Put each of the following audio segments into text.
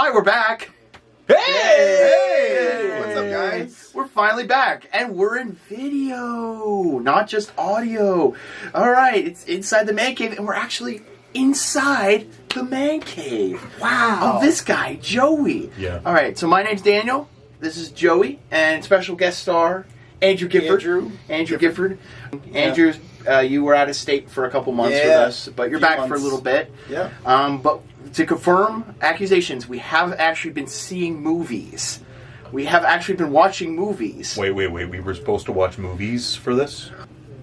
Hi, we're back. Hey! What's up, guys? We're finally back, and we're in video, not just audio. All right, it's inside the man cave, and we're actually inside the man cave. Wow. Of this guy, Joey. Yeah. All right, so my name's Daniel. This is Joey, and special guest star, Andrew Gifford. Andrew Gifford. Andrew, you were out of state for a couple months with us, but you're back for a little bit. Yeah. But to confirm accusations, we have actually been seeing movies. We have actually been watching movies. Wait. We were supposed to watch movies for this?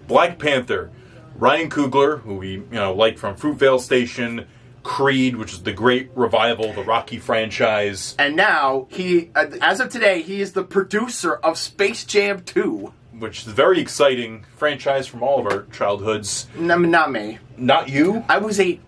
Black Panther. Ryan Coogler, who we like from Fruitvale Station, Creed, which is the great revival, the Rocky franchise. And now, he, as of today, he is the producer of Space Jam 2. Which is a very exciting franchise from all of our childhoods. Not me. Not you? I was a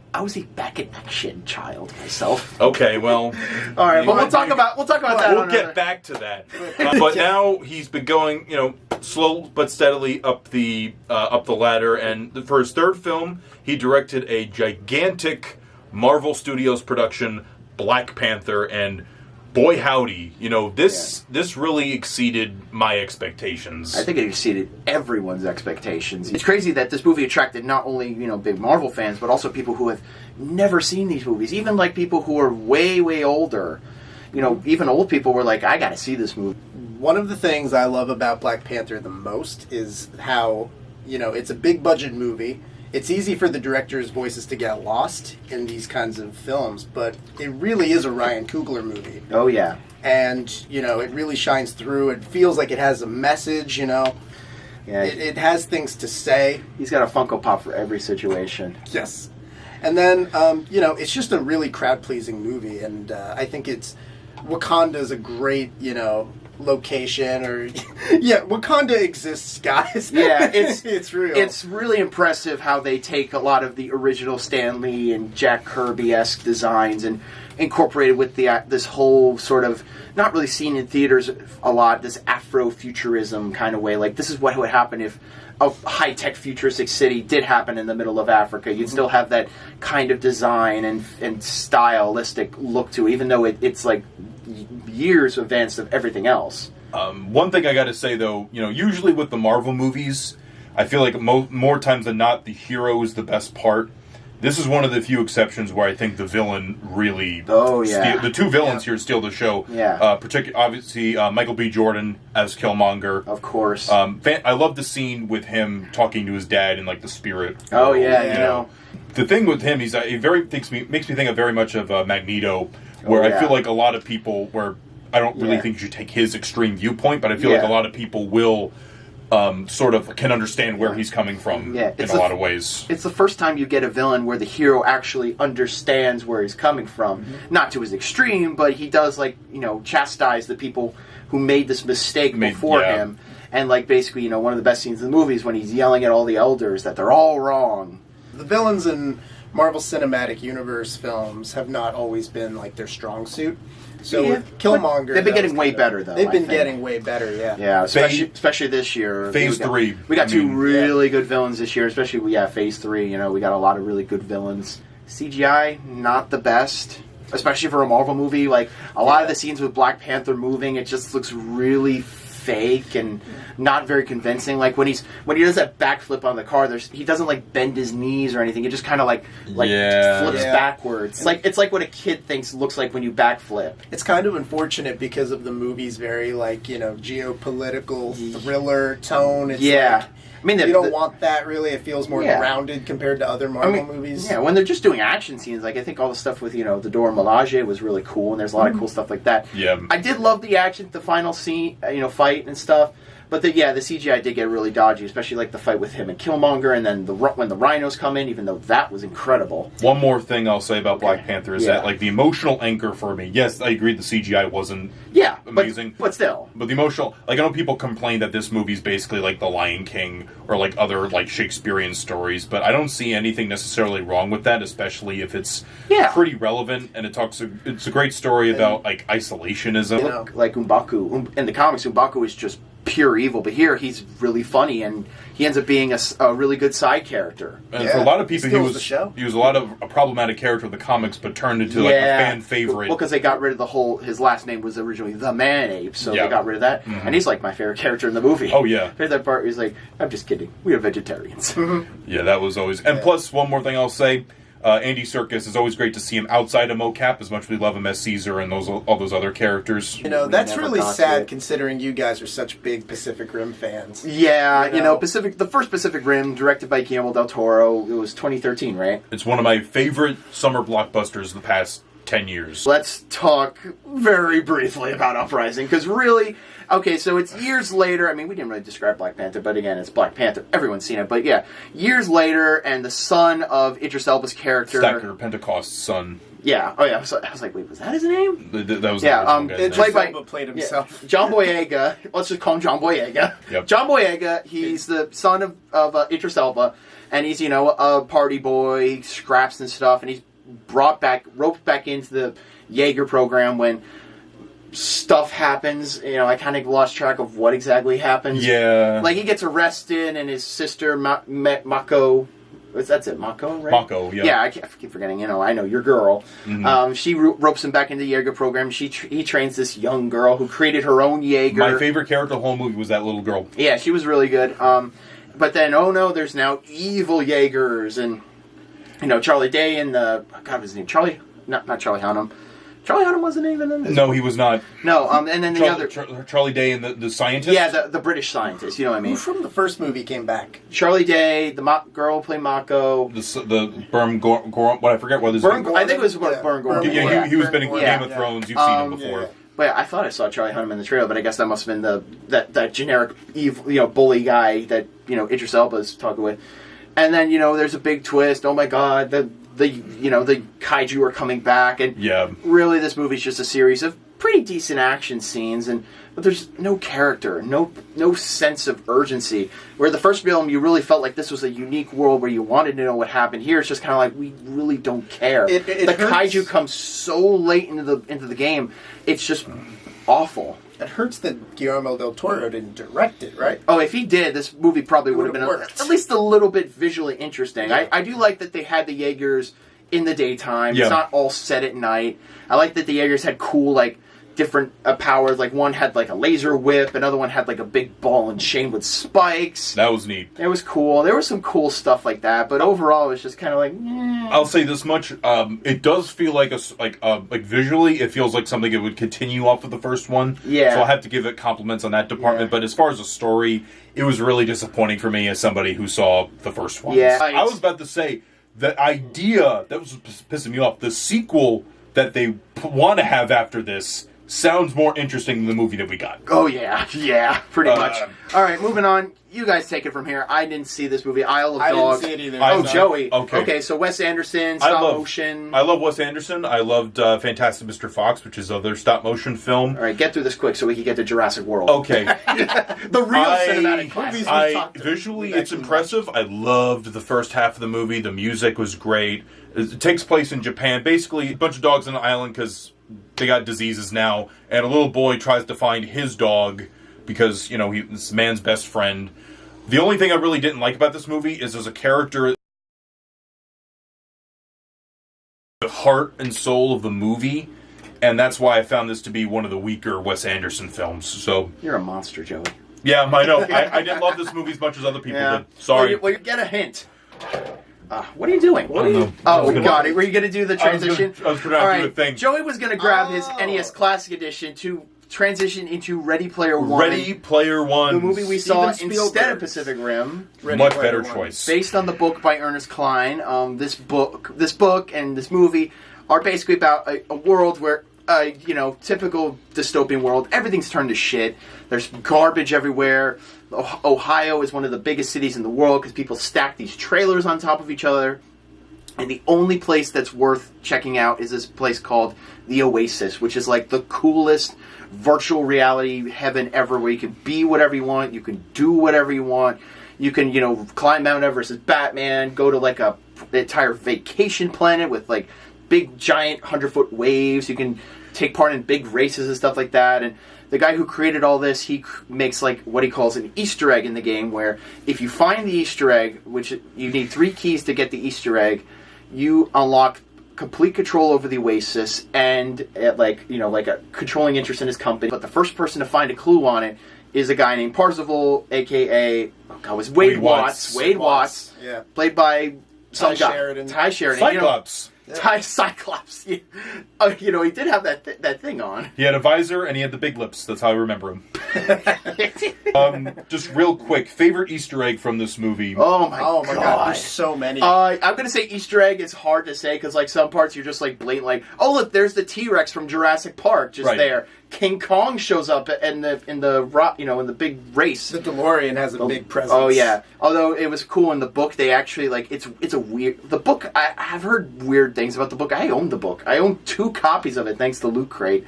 back in action child myself. Okay, well. All right, but we'll talk about that. We'll get back to that. But now he's been going, slow but steadily up the ladder. And for his third film, he directed a gigantic Marvel Studios production, Black Panther, and boy howdy, this really exceeded my expectations. I think it exceeded everyone's expectations. It's crazy that this movie attracted not only, big Marvel fans, but also people who have never seen these movies. Even like people who are way, way older. Even old people were like, I gotta see this movie. One of the things I love about Black Panther the most is how, it's a big budget movie. It's easy for the director's voices to get lost in these kinds of films, but it really is a Ryan Coogler movie. Oh, yeah. And, it really shines through. It feels like it has a message, Yeah. It has things to say. He's got a Funko Pop for every situation. Yes. And then, it's just a really crowd-pleasing movie, and I think Wakanda's a great, location, or Wakanda exists, guys. Yeah, it's real. It's really impressive how they take a lot of the original Stan Lee and Jack Kirby-esque designs and incorporate it with this whole sort of, not really seen in theaters a lot, this Afrofuturism kind of way. Like, this is what would happen if a high-tech futuristic city did happen in the middle of Africa. You'd still have that kind of design and stylistic look to it, even though it's like years advanced of everything else. One thing I gotta say, though, usually with the Marvel movies, I feel like more times than not, the hero is the best part. This is one of the few exceptions where I think the villain really... Oh, yeah. The two villains here steal the show. Yeah. Obviously, Michael B. Jordan as Killmonger. Of course. I love the scene with him talking to his dad in, like, the spirit. Oh, yeah, The thing with him, he makes me think of very much of Magneto, where I feel like a lot of people, where I don't really think you should take his extreme viewpoint, but I feel like a lot of people will sort of can understand where he's coming from in a lot of ways. It's the first time you get a villain where the hero actually understands where he's coming from. Mm-hmm. Not to his extreme, but he does, chastise the people who made this mistake before him. And, basically, one of the best scenes in the movie is when he's yelling at all the elders that they're all wrong. The villains in Marvel Cinematic Universe films have not always been, their strong suit. So with Killmonger... They've been getting way better, though. They've been getting way better, yeah. Yeah, especially this year. Phase 3. We got two really good villains this year, especially, Phase 3. We got a lot of really good villains. CGI, not the best. Especially for a Marvel movie. A lot of the scenes with Black Panther moving, it just looks really fake and not very convincing. When he does that backflip on the car, he doesn't bend his knees or anything. It just kind of flips backwards. It's like what a kid thinks looks like when you backflip. It's kind of unfortunate because of the movie's very geopolitical thriller tone. It's you don't want that, really. It feels more grounded compared to other Marvel movies. Yeah, when they're just doing action scenes, I think all the stuff with, the Dora Milaje was really cool, and there's a lot of cool stuff like that. Yeah. I did love the action, the final scene, fight and stuff. But the CGI did get really dodgy, especially the fight with him and Killmonger, and then when the rhinos come in, even though that was incredible. One more thing I'll say about Black Panther is that the emotional anchor for me. Yes, I agree the CGI wasn't amazing, but still. But the emotional, I know people complain that this movie's basically like The Lion King or other Shakespearean stories, but I don't see anything necessarily wrong with that, especially if it's pretty relevant and it's a great story about isolationism. Like M'Baku in the comics, M'Baku is just pure evil. But here, he's really funny, and he ends up being a really good side character. And for a lot of people, he was a lot of a problematic character in the comics, but turned into like a fan favorite. Well, because they got rid of the whole. His last name was originally the Man-Ape, so they got rid of that, and he's like my favorite character in the movie. Oh yeah, there's that part where he's like, "I'm just kidding. We are vegetarians." Yeah, that was always. And plus, one more thing I'll say. Andy Serkis, is always great to see him outside of mocap, as much as we love him as Caesar and all those other characters. You know, that's really sad considering you guys are such big Pacific Rim fans. Yeah, the first Pacific Rim, directed by Guillermo del Toro, it was 2013, right? It's one of my favorite summer blockbusters the past 10 years. Let's talk very briefly about Uprising, because really... Okay, so it's years later. I mean, we didn't really describe Black Panther, but again, it's Black Panther. Everyone's seen it. But yeah, years later, and the son of Idris Elba's character... Stacker, Pentecost's son. Yeah. Oh, yeah. I was like, wait, was that his name? That was the Idris Elba played himself. Yeah, John Boyega. Let's just call him John Boyega. Yep. John Boyega, he's the son of Idris Elba, and he's, a party boy, scraps and stuff, and he's roped back into the Jaeger program when... stuff happens. I kind of lost track of what exactly happens. Yeah. Like, he gets arrested, and his sister, Mako... That's it, Mako, right? Mako, yeah. Yeah, I keep forgetting. I know, your girl. Mm-hmm. She ropes him back into the Jaeger program. He trains this young girl who created her own Jaeger. My favorite character of the whole movie was that little girl. Yeah, she was really good. But then, oh no, there's now evil Jaegers, and, Charlie Day and the... God, what was his name? Not Charlie Hunnam. Charlie Hunnam wasn't even in this? No, he was not. No, and then the other... Charlie Day and the scientist? Yeah, the British scientist, you know what I mean? Who from the first movie came back? Charlie Day, the girl who played Mako. The Burn Goran, I forget what his name. I think it was Burn Goran. Yeah, he was been in Game of Thrones. You've seen him before. Yeah. Well, I thought I saw Charlie Hunnam in the trailer, but I guess that must have been that generic evil, bully guy that, Idris Elba's talking with. And then, there's a big twist. Oh my God, the kaiju are coming back, and really this movie's just a series of pretty decent action scenes, but there's no character, no sense of urgency. Where the first film, you really felt like this was a unique world where you wanted to know what happened. Here, it's just kind of like, we really don't care. The kaiju comes so late into the game, it's just awful. It hurts that Guillermo del Toro didn't direct it, right? Oh, if he did, this movie probably would have been at least a little bit visually interesting. Yeah. I do like that they had the Jaegers in the daytime. Yeah. It's not all set at night. I like that the Jaegers had cool, different powers. Like, one had, a laser whip. Another one had, a big ball and chain with spikes. That was neat. It was cool. There was some cool stuff like that. But overall, it was just kind of I'll say this much. It does feel like visually, it feels like something it would continue off of the first one. Yeah. So I'll have to give it compliments on that department. Yeah. But as far as a story, it was really disappointing for me as somebody who saw the first one. Yeah. I was about to say, the idea, that was pissing me off, the sequel that they want to have after this sounds more interesting than the movie that we got. Oh, yeah. Yeah, pretty much. All right, moving on. You guys take it from here. I didn't see this movie, Isle of Dogs. I didn't see it either. Joey. Okay, so Wes Anderson, stop motion. I love Wes Anderson. I loved Fantastic Mr. Fox, which is their stop motion film. All right, get through this quick so we can get to Jurassic World. Okay. The real cinematic movies. Visually, it's impressive. I loved the first half of the movie. The music was great. It takes place in Japan. Basically, a bunch of dogs on an island because they got diseases now, and a little boy tries to find his dog because, he's this man's best friend. The only thing I really didn't like about this movie is there's a character, the heart and soul of the movie, and that's why I found this to be one of the weaker Wes Anderson films. So you're a monster, Joey. Yeah, I know. I didn't love this movie as much as other people did. Sorry. Well, you get a hint. What are you doing? Oh, we got it. Were you going to do the transition? I was going to do a thing. Joey was going to grab his NES Classic Edition to transition into Ready Player One. Ready Player One. The movie we saw instead of Pacific Rim. Much better choice. Based on the book by Ernest Cline. This book and this movie are basically about a world where, typical dystopian world, everything's turned to shit. There's garbage everywhere. Ohio is one of the biggest cities in the world because people stack these trailers on top of each other. And the only place that's worth checking out is this place called the Oasis, which is the coolest virtual reality heaven ever, where you can be whatever you want, you can do whatever you want, you can, climb Mount Everest as Batman, go to an entire vacation planet with big, giant 100-foot waves. You can take part in big races and stuff like that. And the guy who created all this, he makes like what he calls an Easter egg in the game, where if you find the Easter egg, which you need 3 keys to get the Easter egg, you unlock complete control over the Oasis and like a controlling interest in his company. But the first person to find a clue on it is a guy named Parzival, aka Wade Watts. Wade Watts, yeah, played by some Ty guy. Sheridan. Ty Sheridan. Cyclops. Cyclops. Yeah. He did have that thing on. He had a visor and he had the big lips. That's how I remember him. Just real quick, favorite Easter egg from this movie? Oh my god, there's so many. I'm gonna say Easter egg. It's hard to say because like some parts you're just like blatant, like, oh look, there's the T-Rex from Jurassic Park just there. King Kong shows up in the big race. The DeLorean has a big presence. Oh yeah. Although it was cool in the book, they actually it's a weird. The book, I've heard weird things about the book. I own the book. I own 2 copies of it thanks to Loot Crate.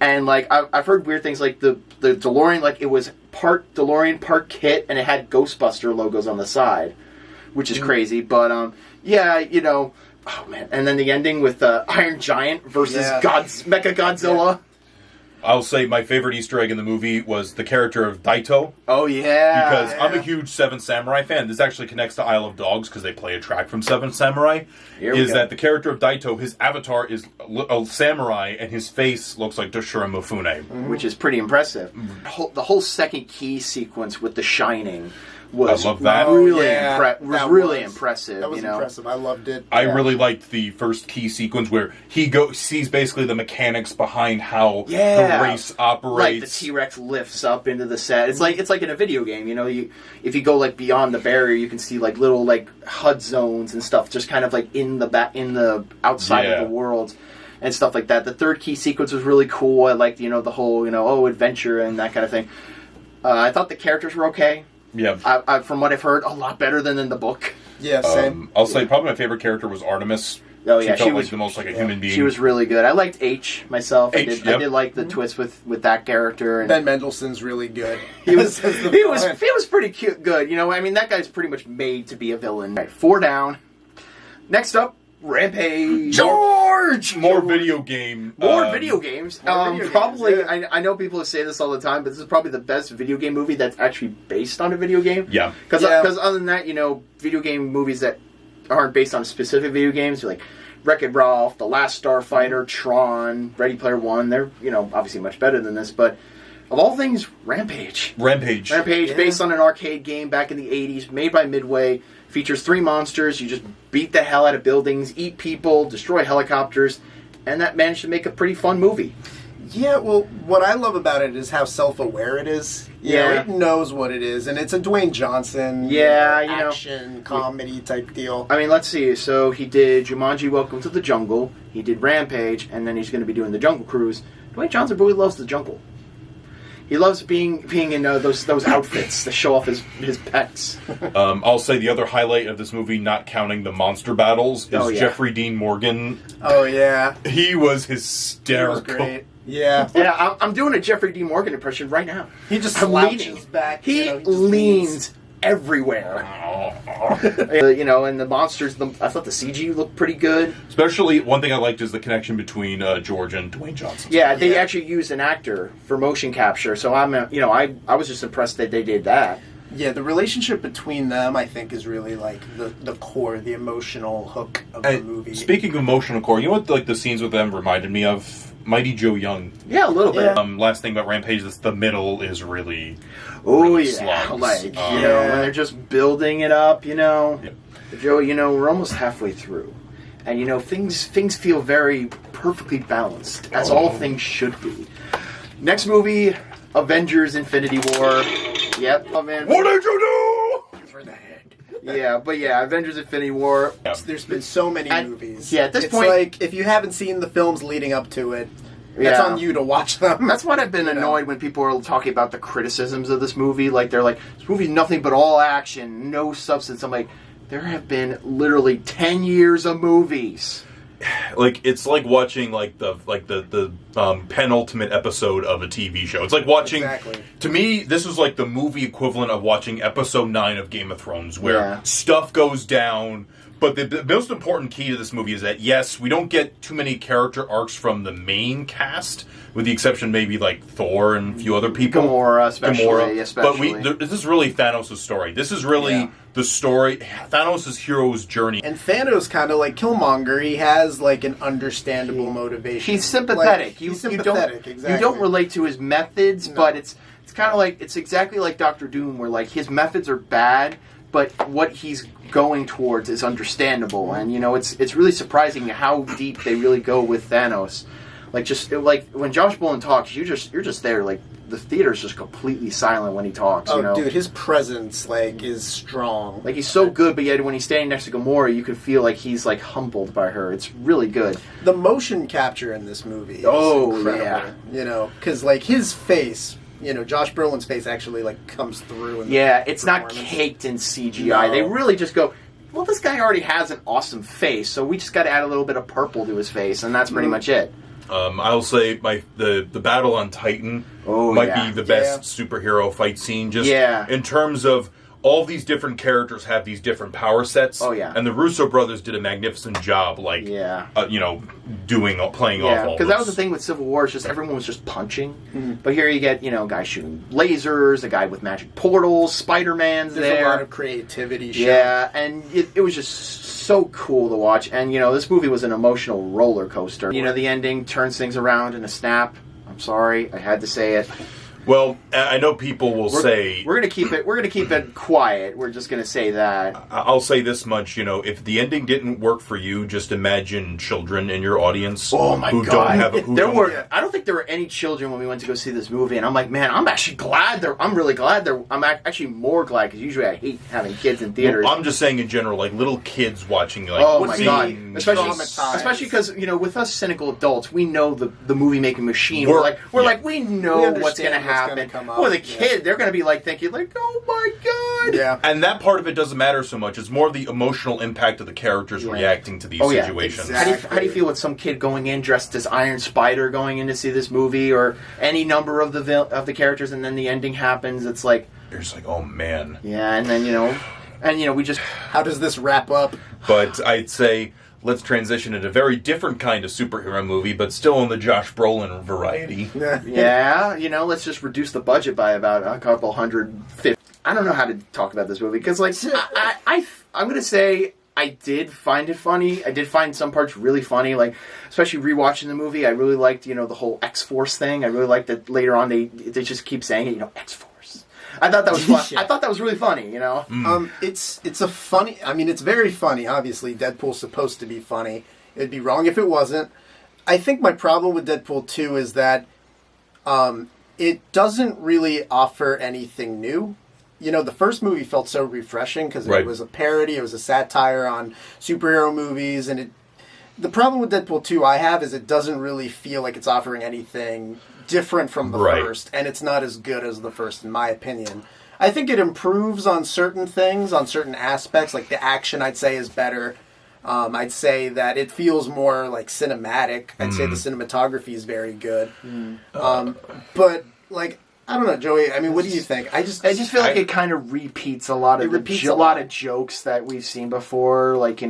And like I've heard weird things like the DeLorean, like it was part DeLorean, part kit, and it had Ghostbuster logos on the side, which is crazy. But oh man. And then the ending with Iron Giant versus Mecha Godzilla. Yeah. I'll say my favorite Easter egg in the movie was the character of Daito. Oh, yeah. Because I'm a huge Seven Samurai fan. This actually connects to Isle of Dogs because they play a track from Seven Samurai. That the character of Daito, his avatar is a samurai and his face looks like Toshiro Mifune. Which is pretty impressive. The whole second key sequence with The Shining was I love that. Really impressive. That was impressive. I loved it. I really liked the first key sequence where he sees basically the mechanics behind how the race operates. Like the T-Rex lifts up into the set. It's like in a video game. If you go like beyond the barrier, you can see like little like HUD zones and stuff, just kind of like in the outside of the world and stuff like that. The third key sequence was really cool. I liked the whole adventure and that kind of thing. I thought the characters were okay. Yeah, from what I've heard, a lot better than in the book. Yeah, same. I'll say probably my favorite character was Artemis. Oh yeah, she felt like the most like a human being. She was really good. I liked H myself. I did like the twist with that character. And Ben Mendelsohn's really good. He was pretty cute. Good. That guy's pretty much made to be a villain. Right, 4 down. Next up, Rampage. George! More video game. More video games. Probably, I know people say this all the time, but this is probably the best video game movie that's actually based on a video game. Yeah. Because other than that, video game movies that aren't based on specific video games, like Wreck-It Ralph, The Last Starfighter, Tron, Ready Player One, they're, obviously much better than this, but of all things, Rampage. Rampage, based on an arcade game back in the 80s, made by Midway. Features 3 monsters. You just beat the hell out of buildings, eat people, destroy helicopters, and that managed to make a pretty fun movie. Yeah, well, what I love about it is how self-aware it is. It knows what it is, and it's a Dwayne Johnson action, comedy type deal. Let's see. So he did Jumanji: Welcome to the Jungle. He did Rampage, and then he's going to be doing the Jungle Cruise. Dwayne Johnson really loves the jungle. He loves being in those outfits to show off his pecs. I'll say the other highlight of this movie, not counting the monster battles, is Jeffrey Dean Morgan. Oh, yeah. He was hysterical. He was great. Yeah. Yeah, I'm doing a Jeffrey Dean Morgan impression right now. He just slouches back. He leans everywhere. And the monsters, I thought the CG looked pretty good. Especially, one thing I liked is the connection between George and Dwayne Johnson. Yeah, they actually used an actor for motion capture, so I was just impressed that they did that. Yeah, the relationship between them, I think, is really like the core, the emotional hook of the movie. Speaking of emotional core, you know what the scenes with them reminded me of? Mighty Joe Young. Yeah, a little bit. Last thing about Rampage is the middle is really slugs. When they're just building it up, Joe, we're almost halfway through. And, things feel very perfectly balanced, as all things should be. Next movie, Avengers Infinity War. Yep. Oh, man. What did you do? For the head. Avengers Infinity War. Yeah. There's been so many movies. Yeah, at this point, like, if you haven't seen the films leading up to it, that's on you to watch them. That's what I've been annoyed when people are talking about the criticisms of this movie. Like, they're like, this movie's nothing but all action, no substance. I'm like, there have been literally 10 years of movies. Like, it's like watching the penultimate episode of a TV show. It's like watching. Exactly. To me, this was like the movie equivalent of watching episode 9 of Game of Thrones, where stuff goes down, But the most important key to this movie is that, yes, we don't get too many character arcs from the main cast, with the exception maybe like Thor and a few other people. Gamora, especially. But this is really Thanos' story. This is really the story, Thanos' hero's journey. And Thanos, kind of like Killmonger, he has like an understandable motivation. He's sympathetic. Like, he's sympathetic, exactly. You don't relate to his methods, but it's kind of like, it's exactly like Doctor Doom, where like his methods are bad, but what he's going towards is understandable. And you know, it's really surprising how deep they really go with Thanos. Like when Josh Brolin talks, you're just there, like the theater's just completely silent when he talks. Oh, you know? Dude, his presence like is strong. Like he's so good, but yet when he's standing next to Gamora, you can feel like he's like humbled by her. It's really good. The motion capture in this movie is incredible. Yeah. You know, because like his face, you know, Josh Brolin's face actually like comes through. It's not caked in CGI. No. They really just go, well, this guy already has an awesome face, so we just got to add a little bit of purple to his face, and that's pretty much it. I'll say the battle on Titan might be the best superhero fight scene. Just in terms of all these different characters have these different power sets. Oh yeah, and the Russo brothers did a magnificent job. Like playing off all. Because that was the thing with Civil War. It's just everyone was just punching. But here you get guys shooting lasers, a guy with magic portals, Spider-Man's there. There's a lot of creativity. Yeah, and it was just so cool to watch. And this movie was an emotional roller coaster. The ending turns things around in a snap. I'm sorry, I had to say it. Well, I know people will say we're gonna keep it quiet. We're just gonna say that. I'll say this much, if the ending didn't work for you, just imagine children in your audience. Oh my who God! Don't have I don't think there were any children when we went to go see this movie, and I'm like, man, I'm actually glad. I'm really glad. I'm actually more glad because usually I hate having kids in theaters. Well, I'm just saying in general, like little kids watching. Like, oh my God! Especially because with us cynical adults, we know the movie making machine. We know what's gonna happen. Well, the kid, they're going to be like thinking, like, oh my God. Yeah. And that part of it doesn't matter so much. It's more of the emotional impact of the characters reacting to these situations. Exactly. How do you feel with some kid going in dressed as Iron Spider going in to see this movie, or any number of the characters, and then the ending happens? It's like, you're just like, oh man. Yeah, and then we just, how does this wrap up? But I'd say, let's transition into a very different kind of superhero movie, but still in the Josh Brolin variety. Yeah, let's just reduce the budget by about a couple $150. I don't know how to talk about this movie, because, like, I'm going to say I did find it funny. I did find some parts really funny, like, especially rewatching the movie. I really liked, the whole X-Force thing. I really liked that later on they just keep saying it, X-Force. I thought that was fun. I thought that was really funny, It's a funny. I mean, it's very funny. Obviously, Deadpool's supposed to be funny. It'd be wrong if it wasn't. I think my problem with Deadpool 2 is that it doesn't really offer anything new. The first movie felt so refreshing because it was a parody. It was a satire on superhero movies, and the problem with Deadpool 2 I have is it doesn't really feel like it's offering anything different from the first, and it's not as good as the first, in my opinion. I think it improves on certain things, on certain aspects, like the action I'd say is better. I'd say that it feels more like cinematic. I'd say the cinematography is very good. But, like, I don't know, Joey. I mean, what do you think? I just feel like it kind of repeats a lot of a lot of jokes that we've seen before, like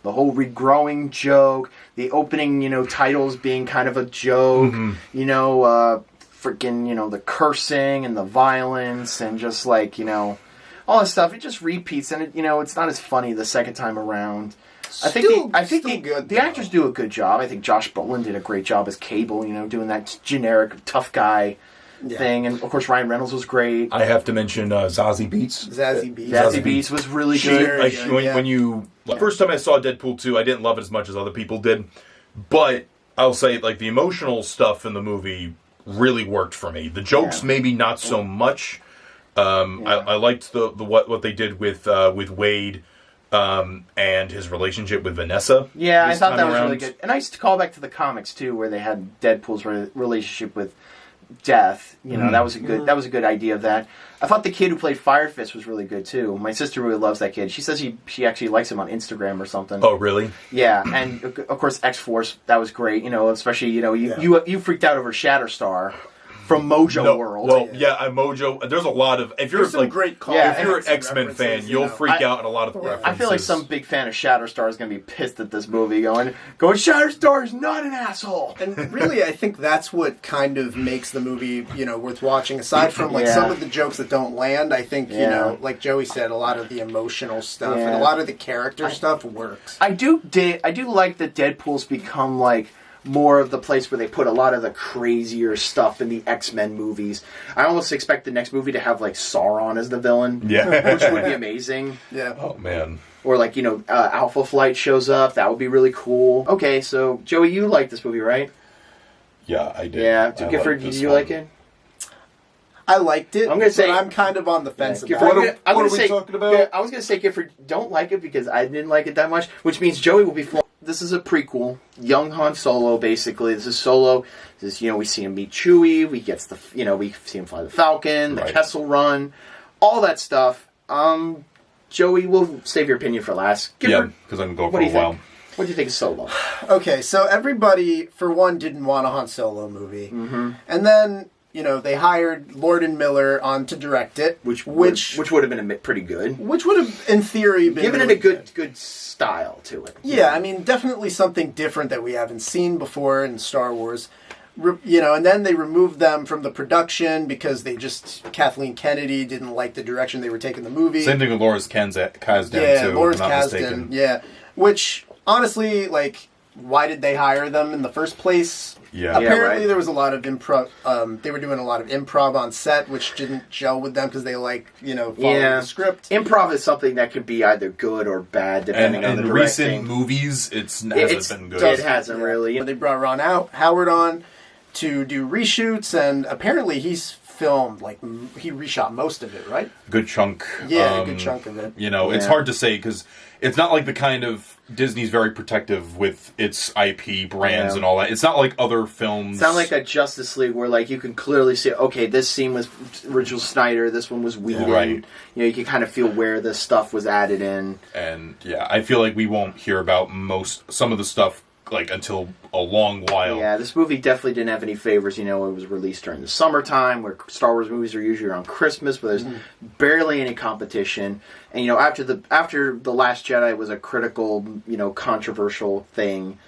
the whole regrowing joke, the opening titles being kind of a joke, freaking the cursing and the violence and just like all this stuff. It just repeats, and it's not as funny the second time around. I think the actors do a good job. I think Josh Brolin did a great job as Cable, doing that generic tough guy thing, and of course Ryan Reynolds was great. I have to mention Zazie Beetz. Zazie Beetz was really good. First time I saw Deadpool 2, I didn't love it as much as other people did, but I'll say like the emotional stuff in the movie really worked for me. The jokes maybe not so much. I liked the what they did with Wade. And his relationship with Vanessa. Yeah, I thought that was really good. And I used to call back to the comics too, where they had Deadpool's relationship with Death. That was a good idea of that. I thought the kid who played Fire Fist was really good too. My sister really loves that kid. She says she actually likes him on Instagram or something. Oh, really? Yeah, and of course X-Force, that was great. Especially you freaked out over Shatterstar from Mojo No, World. well, Mojo. There's a lot of if you're There's some like great calls. Yeah, if you're an and some X-Men fan, references, you'll you know. freak out at a lot of the references. I feel like some big fan of Shatterstar is going to be pissed at this movie, going, Shatterstar is not an asshole. And really, I think that's what kind of makes the movie, worth watching. Aside from Yeah. some of the jokes that don't land, I think Yeah. like Joey said, a lot of the emotional stuff Yeah. and a lot of the character stuff works. I do like that Deadpool's become like more of the place where they put a lot of the crazier stuff in the X-Men movies. I almost expect the next movie to have like Sauron as the villain, Yeah. which would be amazing. Yeah. Oh man. Or like Alpha Flight shows up. That would be really cool. Okay, so Joey, you like this movie, right? Yeah, I did. Yeah. I Gifford, liked did this you one. like it? I liked it. I'm gonna say- but I'm kind of on the fence Yeah, about Gifford, it. I'm what gonna are we say, talking about? yeah, I was going to say Gifford don't like it because I didn't like it that much, which means Joey will be. This is a prequel, young Han Solo. Basically, this is Solo. This we see him meet Chewie. We gets we see him fly the Falcon, the Right. Kessel Run, all that stuff. Joey, we'll save your opinion for last. Yeah, Gifford, because I'm going what for do a you while. think? What do you think of Solo? Okay, so everybody, for one, didn't want a Han Solo movie. Mm-hmm. And then, they hired Lord and Miller on to direct it. Which would have been pretty good. Which would have, in theory, been Given really it a good style to it. Yeah, I mean, definitely something different that we haven't seen before in Star Wars. And then they removed them from the production because Kathleen Kennedy didn't like the direction they were taking the movie. Same thing with Lawrence Kasdan too. Lawrence if I'm not Kasdan, mistaken. yeah. Which, honestly, why did they hire them in the first place? Yeah. Apparently right. there was a lot of improv. They were doing a lot of improv on set, which didn't gel with them because they following the script. Improv is something that could be either good or bad depending on And the in directing. recent movies, it hasn't been good. It hasn't really. They brought Ron Howard on to do reshoots, and apparently he's filmed, he reshot most of it, right? Good chunk. Yeah, a good chunk of it. It's hard to say because it's not like the kind of Disney's very protective with its IP brands and all that. It's not like other films. It's not like a Justice League where you can clearly see, okay, this scene was original Snyder, this one was Whedon. Right. You can kind of feel where this stuff was added in. And I feel like we won't hear about some of the stuff until a long while. Yeah, this movie definitely didn't have any favors. It was released during the summertime, where Star Wars movies are usually around Christmas, where there's barely any competition. And after the Last Jedi was a critical, controversial thing.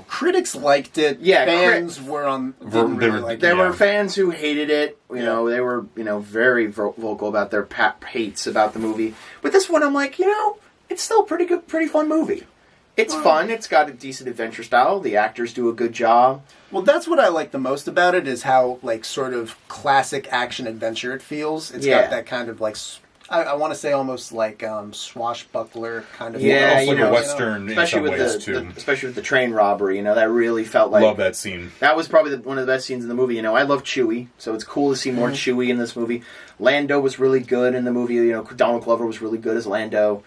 Critics liked it. Yeah, fans were on. Didn't really like There it. were fans who hated it. They were very vocal about their hates about the movie. But this one, I'm like, it's still a pretty good, pretty fun movie. It's fun. It's got a decent adventure style. The actors do a good job. Well, that's what I like the most about it is how sort of classic action adventure it feels. It's got that kind of I want to say almost swashbuckler kind of. Yeah, Almost like a Western in especially some with ways too. especially with the train robbery. That really felt like. Love that scene. That was probably one of the best scenes in the movie. I love Chewie, so it's cool to see more Chewie in this movie. Lando was really good in the movie. Donald Glover was really good as Lando.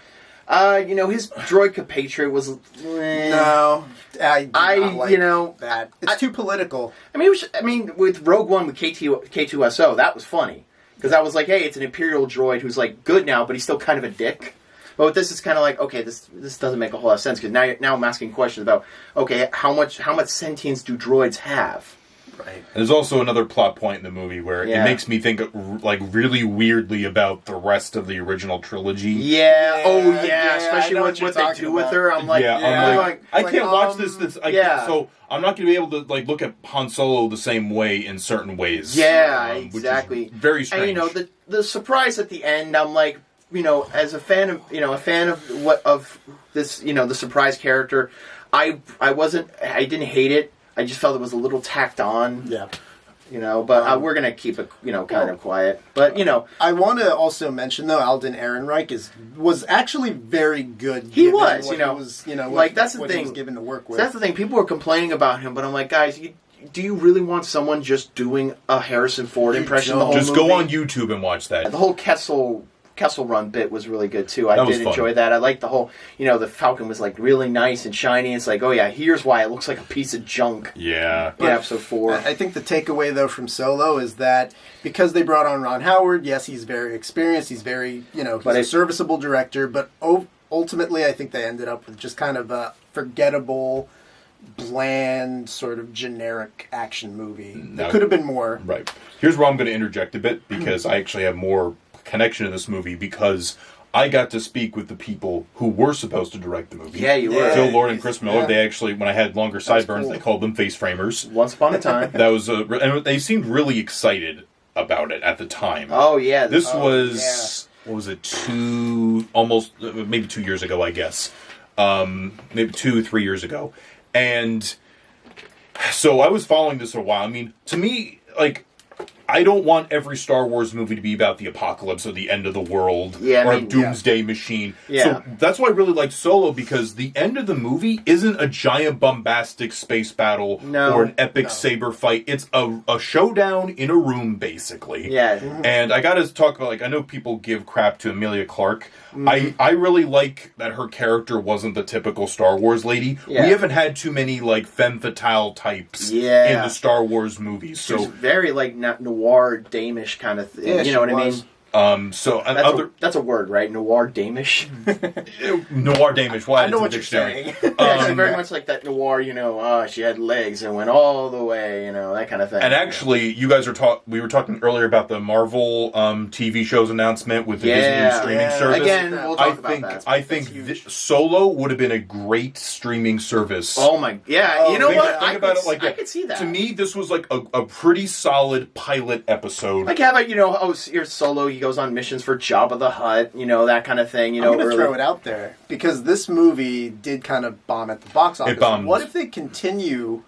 His droid compatriot was. No, I did not like that. It's too political. With Rogue One with K2SO, that was funny because I was like, hey, it's an Imperial droid who's good now, but he's still kind of a dick. But with this, it's kind of okay, this doesn't make a whole lot of sense because now I'm asking questions about how much sentience do droids have? Right. There's also another plot point in the movie where it makes me think really weirdly about the rest of the original trilogy. Yeah. Oh yeah. yeah, Especially I know with what what you're they do talking with about. her. I'm like, I can't watch this. yeah. So I'm not going to be able to like look at Han Solo the same way in certain ways. Yeah, which is exactly. very strange. And the surprise at the end, I'm like, as a fan of this, the surprise character, I didn't hate it. I just felt it was a little tacked on. Yeah. But we're gonna keep it, kind of quiet. But I want to also mention though, Alden Ehrenreich was actually very good. He given was, what you know, he was, that's the what thing. he was given to work with. So that's the thing. People were complaining about him, but I'm like, guys, do you really want someone just doing a Harrison Ford impression the whole just movie? go on YouTube and watch that. The whole Kessel Run bit was really good too. I did enjoy that. I liked the whole, the Falcon was really nice and shiny. It's like, oh yeah, here's why it looks like a piece of junk. Yeah. In episode 4. I think the takeaway though from Solo is that because they brought on Ron Howard, yes, he's very experienced. He's very, he's a serviceable director. But ultimately, I think they ended up with just kind of a forgettable, bland, sort of generic action movie. No. It could have been more. Right. Here's where I'm going to interject a bit, because I actually have more connection to this movie, because I got to speak with the people who were supposed to direct the movie. Yeah, you were. Phil Lord and Chris Miller. Yeah. They actually, when I had longer sideburns, cool. they called them face framers. Once upon a time. That was and they seemed really excited about it at the time. Oh, yeah. This was, what was it, maybe 2 years ago, I guess. Maybe 2-3 years ago. And so I was following this for a while. I mean, to me, like, I don't want every Star Wars movie to be about the apocalypse or the end of the world or a doomsday machine. Yeah. So that's why I really liked Solo, because the end of the movie isn't a giant bombastic space battle or an epic saber fight. It's a showdown in a room, basically. Yeah. And I gotta talk about, like, I know people give crap to Emilia Clarke. I really like that her character wasn't the typical Star Wars lady. Yeah. We haven't had too many, like, femme fatale types in the Star Wars movies. So She's very, like, noir, damish kind of thing. Yeah, you know what I mean? That's a word, right? Noir, damish? noir damish. Why? I know what you're saying. Yeah, she's very much like that noir, she had legs and went all the way, that kind of thing. And actually, you guys we were talking earlier about the Marvel TV shows announcement with the Disney streaming service. Again, we'll talk about that. I think Solo would have been a great streaming service. Oh my, yeah. You know what? Think about it like that. I could see that. To me, this was like a pretty solid pilot episode. Like, how about, here's Solo, he goes on missions for Jabba the Hutt, that kind of thing. I'm going to throw it out there, because this movie did kind of bomb at the box office. It bombed. What if they continue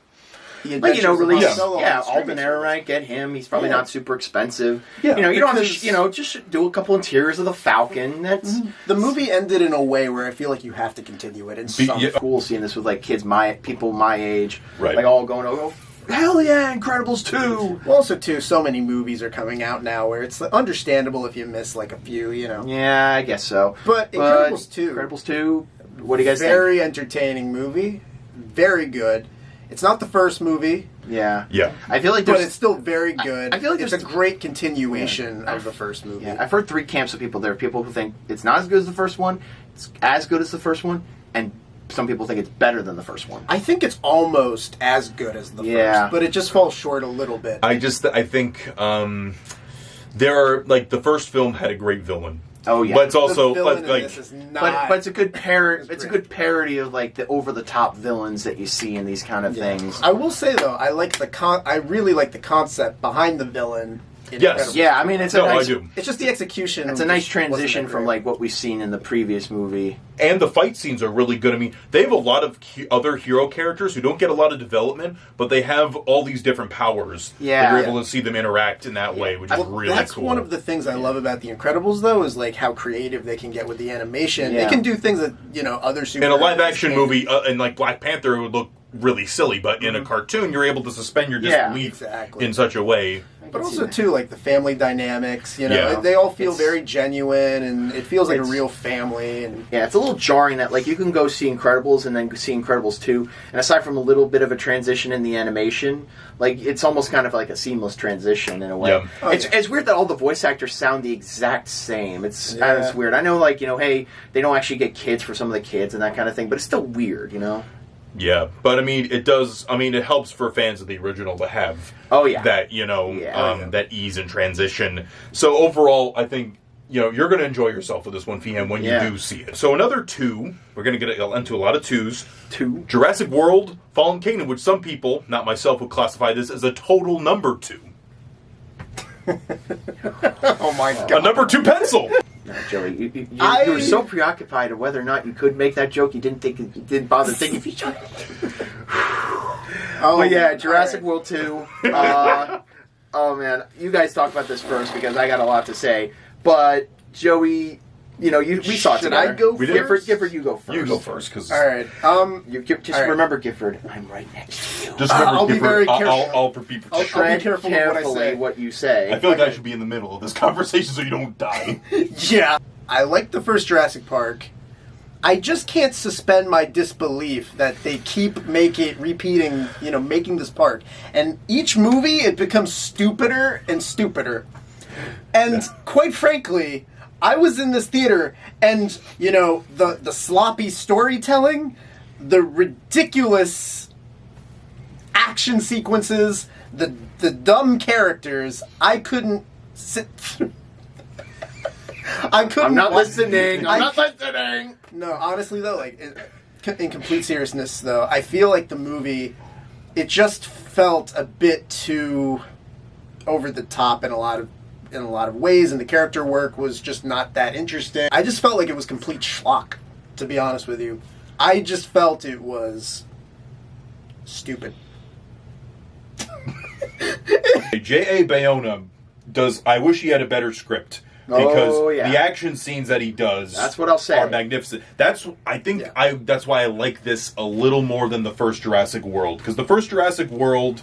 the Like, adventures release, of Solo on streaming Alden service? Ehrenreich, get him. He's probably not super expensive. Yeah, you don't have to, just do a couple interiors of the Falcon. That's The movie ended in a way where I feel like you have to continue it in some cool seeing this with, like, people my age, Right. like, all going, oh, hell yeah, Incredibles 2! Well, also, too, so many movies are coming out now where it's understandable if you miss, like, a few, Yeah, I guess so. But Incredibles 2... Incredibles 2, what do you guys think? Very entertaining movie. Very good. It's not the first movie, Yeah. Yeah. I feel like but there's... it's still very good. I feel like it's a great continuation of the first movie. Yeah, I've heard three camps of people. There are people who think it's not as good as the first one, it's as good as the first one, and some people think it's better than the first one. I think it's almost as good as the first, but it just falls short a little bit. I think there are, like, the first film had a great villain. Oh yeah, but it's also the villain in like, this is not, but it's a good It's a good parody of, like, the over the top villains that you see in these kind of things. I will say though, I really like the concept behind the villain. Yes. Yeah, I mean, it's I do. It's just the execution. It's a nice transition from, like, what we've seen in the previous movie. And the fight scenes are really good. I mean, they have a lot of other hero characters who don't get a lot of development, but they have all these different powers. Yeah. You're able to see them interact in that way, which is really that's cool. one of the things I love about the Incredibles, though, is like how creative they can get with the animation. Yeah. They can do things that other superheroes in a live action can't. movie, and like Black Panther, it would look really silly, but in a cartoon, you're able to suspend your disbelief in such a way. But also, too, like the family dynamics, Yeah. they all feel very genuine, and it feels like a real family. And yeah, it's a little jarring that, like, you can go see Incredibles and then see Incredibles 2, and aside from a little bit of a transition in the animation, like, it's almost kind of like a seamless transition in a way. Yeah. Oh, It's weird that all the voice actors sound the exact same. It's weird. I know, like, hey, they don't actually get kids for some of the kids and that kind of thing, but it's still weird, Yeah, but I mean, it does. I mean, it helps for fans of the original to have that that ease and transition. So overall, I think you're going to enjoy yourself with this one, Feehan, when you do see it. So another 2, we're going to get into a lot of 2s. 2. Jurassic World: Fallen Kingdom, which some people, not myself, would classify this as a total number 2. oh my god, a number 2 pencil. No, Joey, you were so preoccupied with whether or not you could make that joke, you didn't bother thinking if you should. But yeah, Jurassic World 2. Oh man, you guys talk about this first because I got a lot to say. But Joey, we saw it together. Should I go first? Gifford, you go first. You go first, because all right. Remember, Gifford, I'm right next to you. Just remember, I'll be very careful. I'll Tread careful carefully with what you say. I feel like I should be in the middle of this conversation so you don't die. Yeah. I like the first Jurassic Park. I just can't suspend my disbelief that they keep repeating, making this park. And each movie, it becomes stupider and stupider. And quite frankly, I was in this theater and, the sloppy storytelling, the ridiculous action sequences, the dumb characters, I couldn't sit through. I'm not listening. I'm not listening. No, honestly though, like in complete seriousness though, I feel like the movie, it just felt a bit too over the top in a lot of ways, and the character work was just not that interesting. I just felt like it was complete schlock, to be honest with you. I just felt it was stupid. J.A. Bayona does. I wish he had a better script. Because the action scenes that he does, that's what I'll say, are magnificent. That's why I like this a little more than the first Jurassic World. Because the first Jurassic World,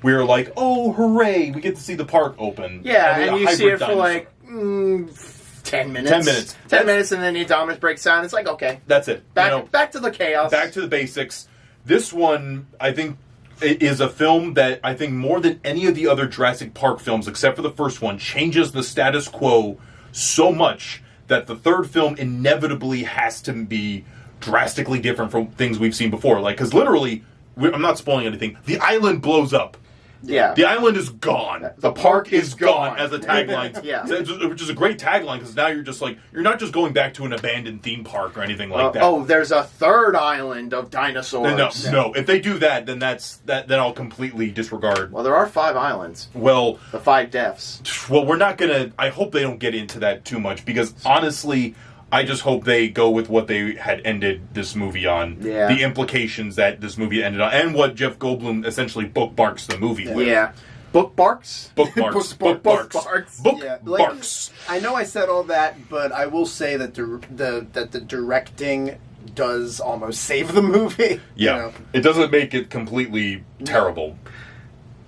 we were like, oh, hooray, we get to see the park open. Yeah, and you see it for like 10 minutes. 10 minutes. 10 minutes, and then the Indominus breaks down. It's like, okay. That's it. Back to the chaos. Back to the basics. This one, I think, is a film that I think more than any of the other Jurassic Park films, except for the first one, changes the status quo so much that the third film inevitably has to be drastically different from things we've seen before. Like, because literally, I'm not spoiling anything, the island blows up. Yeah. The island is gone. The park is gone as a tagline. Yeah. Which is a great tagline, because now you're just like, you're not just going back to an abandoned theme park or anything like that. Oh, there's a third island of dinosaurs. No. If they do that, then then I'll completely disregard. Well, there are 5 islands. Well, the 5 deaths. Well, we're not gonna. I hope they don't get into that too much, because honestly, I just hope they go with what they had ended this movie on. Yeah. The implications that this movie ended on, and what Jeff Goldblum essentially bookmarks the movie with. Yeah. Bookmarks? Bookmarks. Bookmarks. I know I said all that, but I will say that the directing does almost save the movie. Yeah. You know? It doesn't make it completely terrible.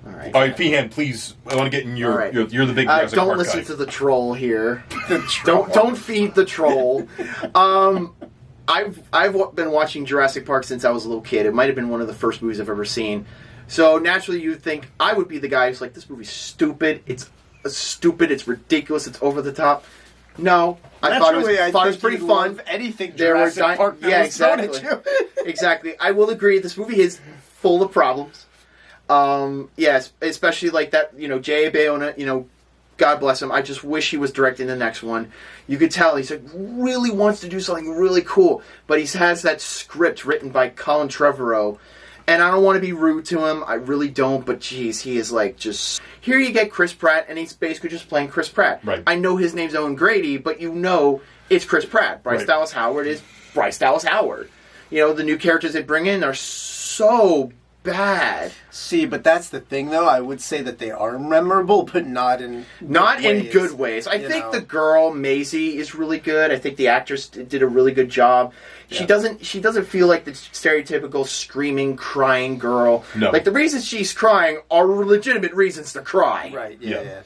All right, Feehan, please. I want to get in your. You're the big Jurassic Park don't listen guy. to the troll here. Don't feed the troll. I've been watching Jurassic Park since I was a little kid. It might have been one of the first movies I've ever seen. So naturally, you'd think I would be the guy who's like, "This movie's stupid. It's stupid. It's ridiculous. It's over the top." No, I thought it was pretty fun. Anything Jurassic Park? Yeah, exactly. Exactly. I will agree. This movie is full of problems. Yes, especially like that, J.A. Bayona, God bless him. I just wish he was directing the next one. You could tell he's like really wants to do something really cool, but he has that script written by Colin Trevorrow, and I don't want to be rude to him. I really don't, but geez, he is like just... Here you get Chris Pratt, and he's basically just playing Chris Pratt. Right. I know his name's Owen Grady, but it's Chris Pratt. Bryce Dallas Howard is Bryce Dallas Howard. The new characters they bring in are so bad. See, but that's the thing, though. I would say that they are memorable, but not in good ways. I think the girl Maisie is really good. I think the actress did a really good job. Yeah. She doesn't feel like the stereotypical screaming, crying girl. No. Like the reasons she's crying are legitimate reasons to cry. Right. Yeah.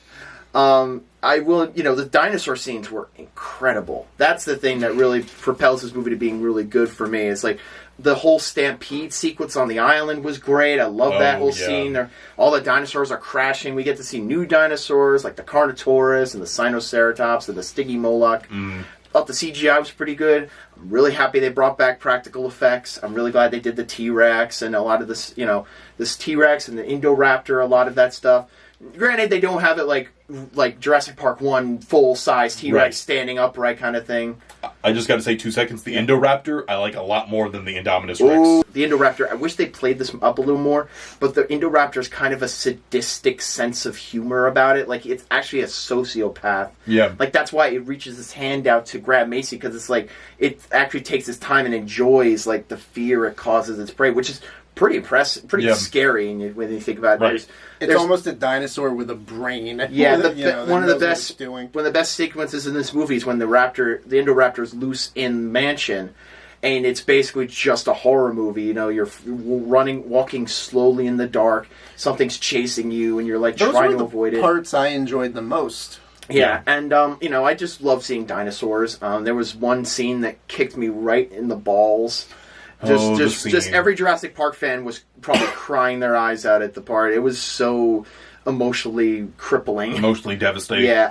I will. The dinosaur scenes were incredible. That's the thing that really propels this movie to being really good for me. It's like the whole stampede sequence on the island was great. I love that whole scene. All the dinosaurs are crashing. We get to see new dinosaurs like the Carnotaurus and the Sinoceratops and the Stygimoloch. I thought the CGI was pretty good. I'm really happy they brought back practical effects. I'm really glad they did the T-Rex and a lot of this, this T-Rex and the Indoraptor, a lot of that stuff. Granted, they don't have it like Jurassic Park 1 full-size T-Rex standing upright kind of thing. I just got to say 2 seconds. The Indoraptor I like a lot more than the Indominus Rex. Ooh, the Indoraptor, I wish they played this up a little more, but the Indoraptor's kind of a sadistic sense of humor about it. Like, it's actually a sociopath. Yeah. Like, that's why it reaches its hand out to grab Macy, because it's like, it actually takes its time and enjoys, like, the fear it causes its prey, which is pretty impressive, pretty scary when you think about it. Right. It's almost a dinosaur with a brain. Yeah, one of the best sequences in this movie is when the Indoraptor is loose in the mansion, and it's basically just a horror movie. You're walking slowly in the dark, something's chasing you, and you're like trying to avoid it. Those were the parts I enjoyed the most. Yeah, and I just love seeing dinosaurs. There was one scene that kicked me right in the balls. Just every Jurassic Park fan was probably crying their eyes out at the part. It was so emotionally crippling. Emotionally devastating. Yeah.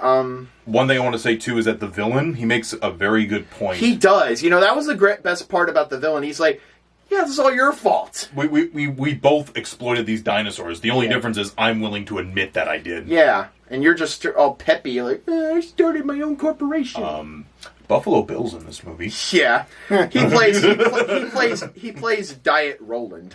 One thing I want to say, too, is that the villain, he makes a very good point. He does. That was the best part about the villain. He's like, yeah, this is all your fault. We both exploited these dinosaurs. The only difference is I'm willing to admit that I did. Yeah, and you're just all peppy. You're like, I started my own corporation. Buffalo Bill's in this movie. Yeah, he plays Diet Roland.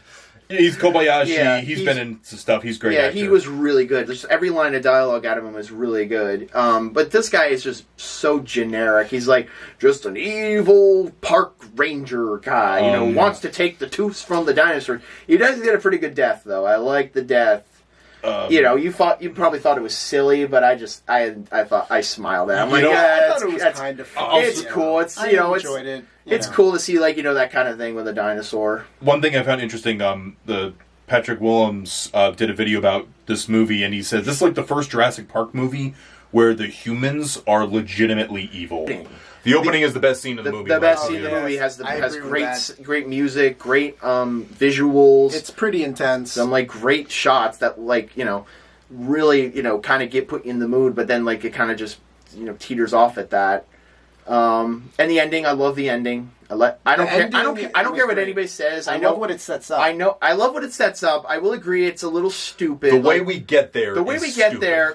He's Kobayashi. Yeah, he's been in stuff. He's a great. Yeah, actor. he was really good. Just every line of dialogue out of him was really good. But this guy is just so generic. He's like just an evil park ranger guy. Wants to take the tooths from the dinosaur. He does get a pretty good death, though. I like the death. You probably thought it was silly, but I thought I smiled at it. I'm like, I thought it was kind of fun. It's cool. It's I enjoyed it. It's cool to see that kind of thing with a dinosaur. One thing I found interesting, the Patrick Willems did a video about this movie, and he said this is like the first Jurassic Park movie where the humans are legitimately evil. The opening is the best scene of the movie. The best scene of the movie has great music, great visuals. It's pretty intense. Some great shots that really kind of put you in the mood, but then it kind of just teeters off at that. And the ending, I love the ending. I don't care what anybody says. I love what it sets up. I love what it sets up. I will agree it's a little stupid. The way we get there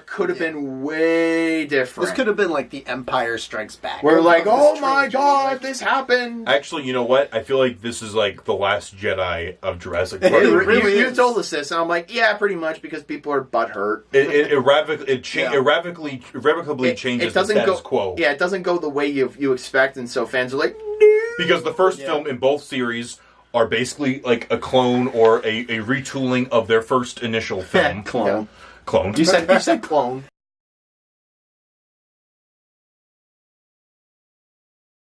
could have been way different. This could have been like The Empire Strikes Back. We're like, oh my god, this happened. Actually, you know what? I feel like this is like the Last Jedi of Jurassic Park. You told us this, and I'm like, yeah, pretty much, because people are butthurt. It irrevocably changes the status quo. Yeah, it doesn't go the way you expect, and so fans are like, because the first film in both series are basically like a clone or a retooling of their first initial film. Clone. Clone. You said clone.